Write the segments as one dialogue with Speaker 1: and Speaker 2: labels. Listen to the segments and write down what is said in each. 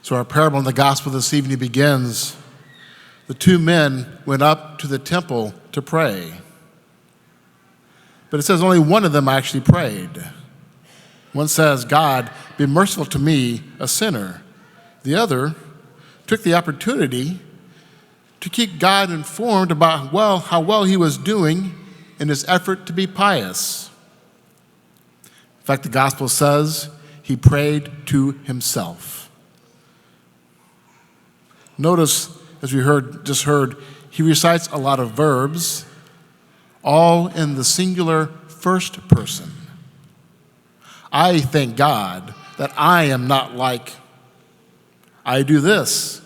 Speaker 1: So our parable in the gospel this evening begins. The two men went up to the temple to pray. But it says only one of them actually prayed. One says, "God, be merciful to me, a sinner." The other took the opportunity to keep God informed about how well he was doing in his effort to be pious. In fact, the gospel says he prayed to himself. Notice, as we just heard, he recites a lot of verbs, all in the singular first person. I thank God that I am not like, I do this,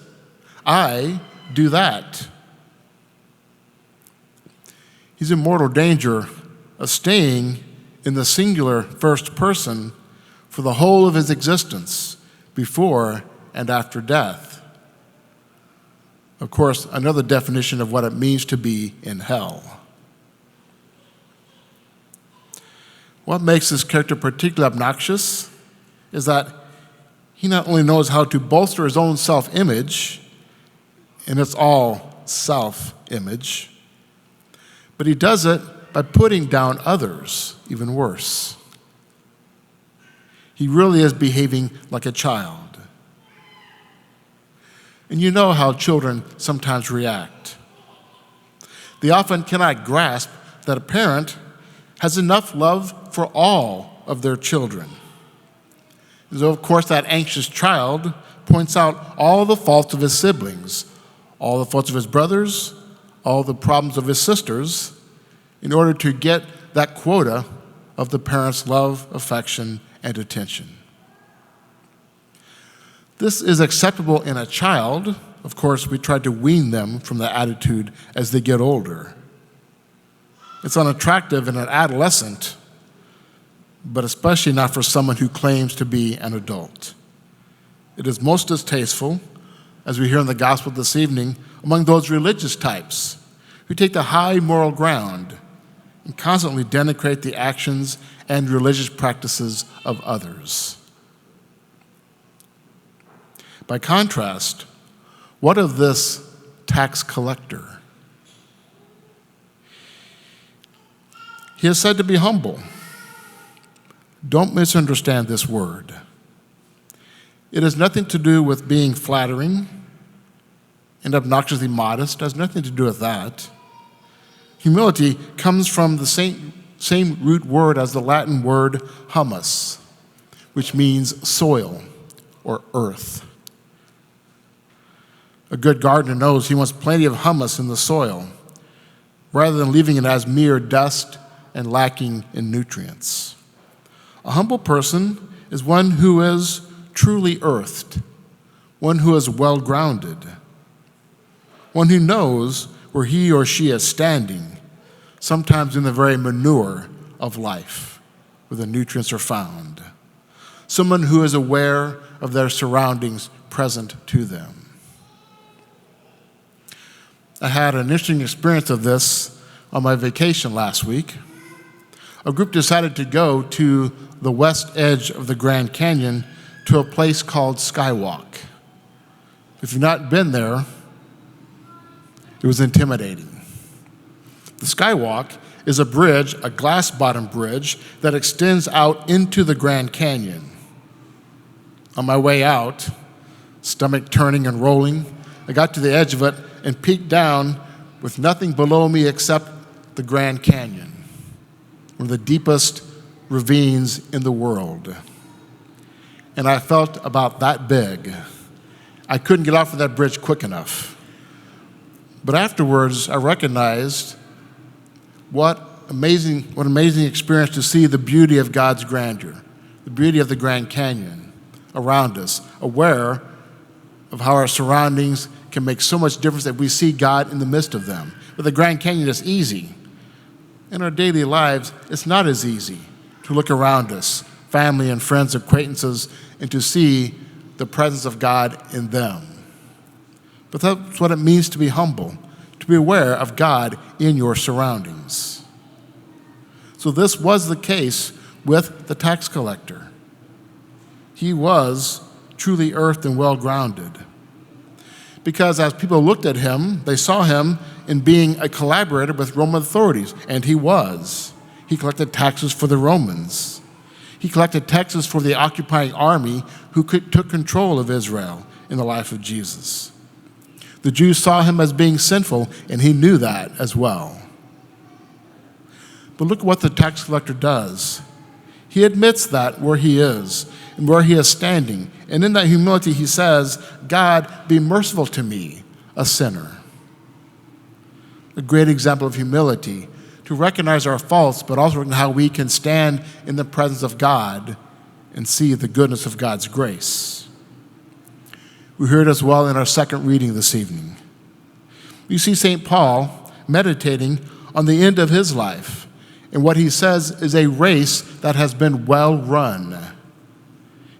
Speaker 1: I do that. He's in mortal danger of staying in the singular first person for the whole of his existence, before and after death. Of course, another definition of what it means to be in hell. What makes this character particularly obnoxious is that he not only knows how to bolster his own self-image, and it's all self-image, but he does it by putting down others, even worse. He really is behaving like a child. And you know how children sometimes react. They often cannot grasp that a parent has enough love for all of their children. And so, of course, that anxious child points out all the faults of his siblings, all the faults of his brothers, all the problems of his sisters, in order to get that quota of the parent's love, affection, and attention. This is acceptable in a child. Of course, we try to wean them from the attitude as they get older. It's unattractive in an adolescent, but especially not for someone who claims to be an adult. It is most distasteful, as we hear in the gospel this evening, among those religious types who take the high moral ground and constantly denigrate the actions and religious practices of others. By contrast, what of this tax collector? He is said to be humble. Don't misunderstand this word. It has nothing to do with being flattering and obnoxiously modest. It has nothing to do with that. Humility comes from the same root word as the Latin word humus, which means soil or earth. A good gardener knows he wants plenty of humus in the soil, rather than leaving it as mere dust and lacking in nutrients. A humble person is one who is truly earthed, one who is well-grounded, one who knows where he or she is standing, sometimes in the very manure of life, where the nutrients are found. Someone who is aware of their surroundings present to them. I had an interesting experience of this on my vacation last week. A group decided to go to the west edge of the Grand Canyon to a place called Skywalk. If you've not been there, it was intimidating. The Skywalk is a bridge, a glass-bottom bridge, that extends out into the Grand Canyon. On my way out, stomach turning and rolling, I got to the edge of it and peeked down with nothing below me except the Grand Canyon, one of the deepest ravines in the world. And I felt about that big. I couldn't get off of that bridge quick enough. But afterwards, I recognized what amazing experience to see the beauty of God's grandeur, the beauty of the Grand Canyon around us, aware of how our surroundings can make so much difference that we see God in the midst of them. But the Grand Canyon is easy. In our daily lives, it's not as easy to look around us, family and friends, acquaintances, and to see the presence of God in them. But that's what it means to be humble, to be aware of God in your surroundings. So this was the case with the tax collector. He was truly earthed and well-grounded. Because as people looked at him, they saw him in being a collaborator with Roman authorities, and he was. He collected taxes for the Romans. He collected taxes for the occupying army who took control of Israel in the life of Jesus. The Jews saw him as being sinful, and he knew that as well. But look what the tax collector does. He admits that where he is and where he is standing. And in that humility, he says, God, be merciful to me, a sinner. A great example of humility, to recognize our faults, but also how we can stand in the presence of God and see the goodness of God's grace. We heard as well in our second reading this evening. You see St. Paul meditating on the end of his life, and what he says is a race that has been well run.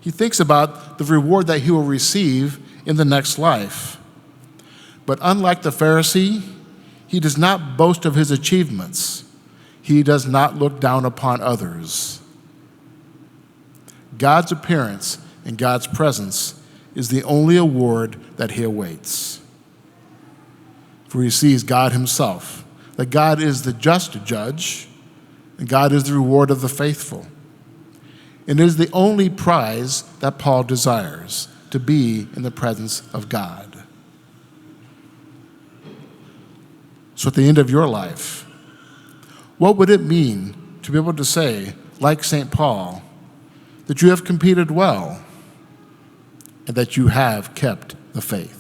Speaker 1: He thinks about the reward that he will receive in the next life. But unlike the Pharisee, he does not boast of his achievements. He does not look down upon others. God's appearance and God's presence is the only award that he awaits. For he sees God himself, that God is the just judge, and God is the reward of the faithful. And it is the only prize that Paul desires, to be in the presence of God. So at the end of your life, what would it mean to be able to say, like St. Paul, that you have competed well and that you have kept the faith?